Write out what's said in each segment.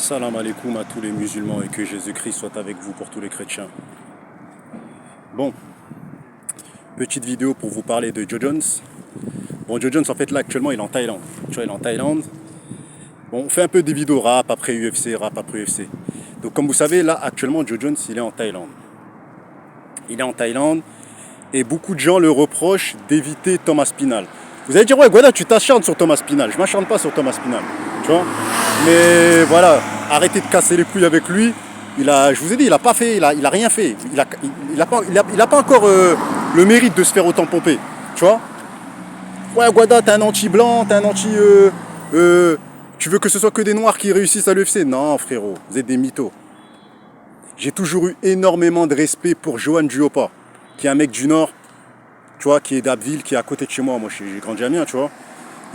Salam alaikum à tous les musulmans et que Jésus-Christ soit avec vous pour tous les chrétiens. Bon, petite vidéo pour vous parler de Joe Jones. Bon, Joe Jones en fait là actuellement il est en Thaïlande. Tu vois, il est en Thaïlande. Bon, on fait un peu des vidéos rap après UFC, rap après UFC. Donc comme vous savez là actuellement Joe Jones il est en Thaïlande. Il est en Thaïlande et beaucoup de gens le reprochent d'éviter Thomas Spinal. Vous allez dire ouais Guada tu t'acharnes sur Thomas Spinal. Je m'acharne pas sur Thomas Spinal. Tu vois. Mais voilà, arrêtez de casser les couilles avec lui. Je vous ai dit, il a pas fait, il a rien fait. Il a pas encore le mérite de se faire autant pomper. Tu vois. Ouais, Guada, t'es un anti-blanc, t'es un anti. Tu veux que ce soit que des noirs qui réussissent à l'UFC? Non, frérot, vous êtes des mythos. J'ai toujours eu énormément de respect pour Johan Duopa, qui est un mec du Nord, tu vois, qui est d'Abbeville, qui est à côté de chez moi. Moi, j'ai grandi à Amiens, tu vois.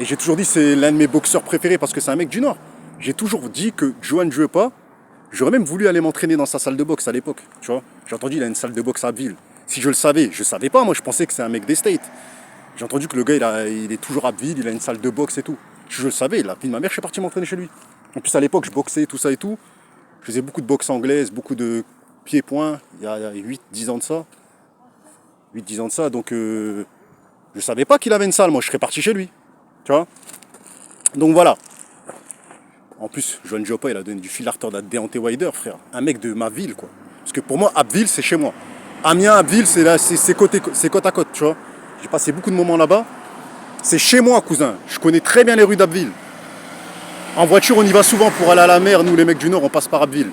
Et j'ai toujours dit c'est l'un de mes boxeurs préférés parce que c'est un mec du Nord. J'ai toujours dit que Johan Duopa, j'aurais même voulu aller m'entraîner dans sa salle de boxe à l'époque, tu vois. J'ai entendu il a une salle de boxe à Abbeville. Si je le savais, je savais pas, moi je pensais que c'est un mec des States. J'ai entendu que le gars il est toujours à Abbeville, il a une salle de boxe et tout. Je le savais, la fille de ma mère, je suis parti m'entraîner chez lui. En plus à l'époque je boxais, tout ça et tout. Je faisais beaucoup de boxe anglaise, beaucoup de pieds-points, il y a 8-10 ans de ça. 8-10 ans de ça, donc je savais pas qu'il avait une salle, moi je serais parti chez lui. Tu vois. Donc voilà. En plus, Johan Duopa, il a donné du fil à retordre à Deontay Wilder, frère. Un mec de ma ville, quoi. Parce que pour moi, Abbeville, c'est chez moi. Amiens, Abbeville, c'est côte à côte, tu vois. J'ai passé beaucoup de moments là-bas. C'est chez moi, cousin. Je connais très bien les rues d'Abbeville. En voiture, on y va souvent pour aller à la mer. Nous, les mecs du Nord, on passe par Abbeville.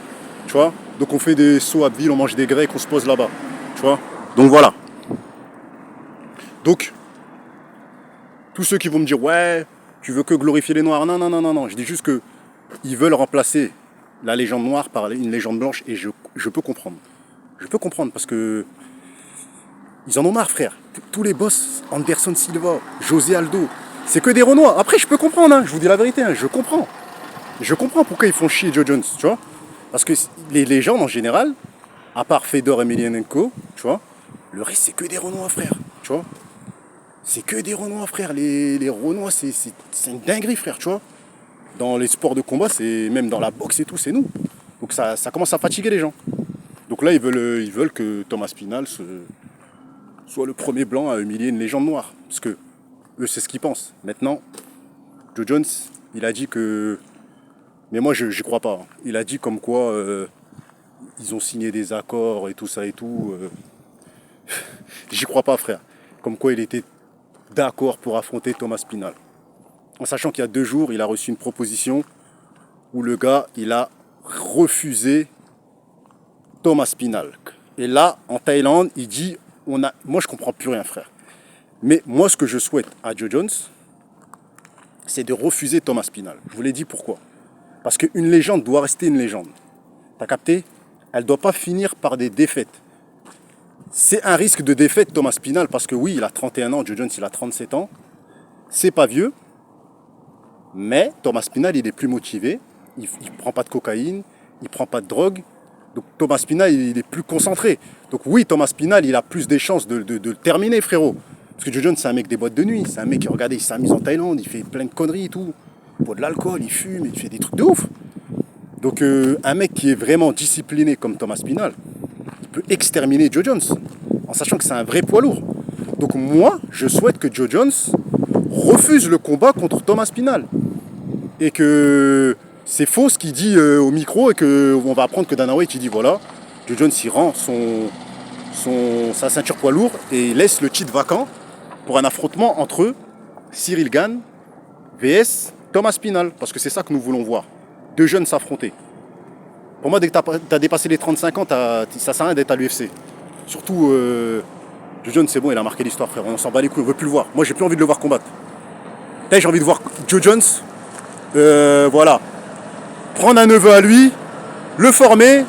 Tu vois. Donc on fait des sauts à Abbeville, on mange des grecs, on se pose là-bas. Tu vois. Donc voilà. Donc, tous ceux qui vont me dire, ouais, tu veux que glorifier les Noirs. Non, non, non, non, non. Je dis juste que ils veulent remplacer la légende noire par une légende blanche et je peux comprendre. Je peux comprendre parce que ils en ont marre, frère. Tous les boss, Anderson Silva, José Aldo, c'est que des Renois. Après, je peux comprendre, hein, je vous dis la vérité, hein, je comprends. Je comprends pourquoi ils font chier Joe Jones, tu vois. Parce que les légendes en général, à part Fedor Emelianenko, tu vois, le reste c'est que des Renois, frère, tu vois. C'est que des Renois, frère. Les Renois, c'est une dinguerie, frère, tu vois. Dans les sports de combat, c'est même dans la boxe et tout, c'est nous. Donc ça commence à fatiguer les gens. Donc là, ils veulent que Thomas Spinal soit le premier blanc à humilier une légende noire. Parce que eux, c'est ce qu'ils pensent. Maintenant, Joe Jones, il a dit que... Mais moi, je n'y crois pas. Il a dit comme quoi ils ont signé des accords et tout ça et tout. J'y crois pas, frère. Comme quoi il était d'accord pour affronter Thomas Spinal. En sachant qu'il y a 2 jours, il a reçu une proposition où le gars, il a refusé Thomas Spinal. Et là, en Thaïlande, il dit, moi je comprends plus rien, frère. Mais moi, ce que je souhaite à Joe Jones, c'est de refuser Thomas Spinal. Je vous l'ai dit pourquoi. Parce qu'une légende doit rester une légende. T'as capté? Elle ne doit pas finir par des défaites. C'est un risque de défaite, Thomas Spinal, parce que oui, il a 31 ans, Joe Jones, il a 37 ans. C'est pas vieux. Mais Thomas Spinal, il est plus motivé, il ne prend pas de cocaïne, il ne prend pas de drogue. Donc Thomas Spinal, il est plus concentré. Donc oui, Thomas Spinal, il a plus des chances de le terminer, frérot. Parce que Joe Jones, c'est un mec des boîtes de nuit. C'est un mec qui, regardez, il s'amuse en Thaïlande, il fait plein de conneries et tout. Il boit de l'alcool, il fume, il fait des trucs de ouf. Donc un mec qui est vraiment discipliné comme Thomas Spinal, il peut exterminer Joe Jones, en sachant que c'est un vrai poids lourd. Donc moi, je souhaite que Joe Jones refuse le combat contre Thomas Spinal. Et que c'est faux ce qu'il dit au micro et qu'on va apprendre que Dana White il dit voilà, Joe Jones il rend sa ceinture poids lourd et il laisse le titre vacant pour un affrontement entre Cyril Gane vs Thomas Spinal, parce que c'est ça que nous voulons voir, 2 jeunes s'affronter. Pour moi, dès que tu as dépassé les 35 ans, ça sert à rien d'être à l'UFC. Surtout Joe Jones, c'est bon, il a marqué l'histoire, frère, on s'en bat les couilles, on veut plus le voir. Moi j'ai plus envie de le voir combattre. Là, j'ai envie de voir Joe Jones. Voilà, prendre un neveu à lui, le former,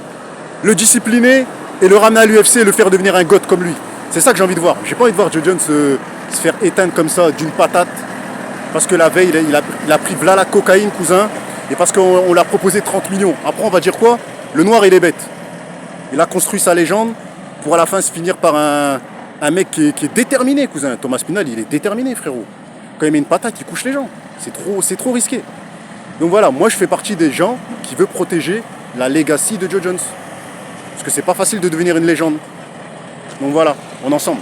le discipliner et le ramener à l'UFC et le faire devenir un goth comme lui. C'est ça que j'ai envie de voir. J'ai pas envie de voir Joe Jones se faire éteindre comme ça d'une patate parce que la veille il a pris voilà la cocaïne, cousin, et parce qu'on l'a proposé 30 millions. Après on va dire quoi? Le noir il est bête. Il a construit sa légende pour à la fin se finir par un mec qui est déterminé, cousin. Thomas Spinal, il est déterminé, frérot. Quand il met une patate, il couche les gens. C'est trop risqué. Donc voilà, moi je fais partie des gens qui veulent protéger la legacy de Joe Jones. Parce que c'est pas facile de devenir une légende. Donc voilà, on est ensemble.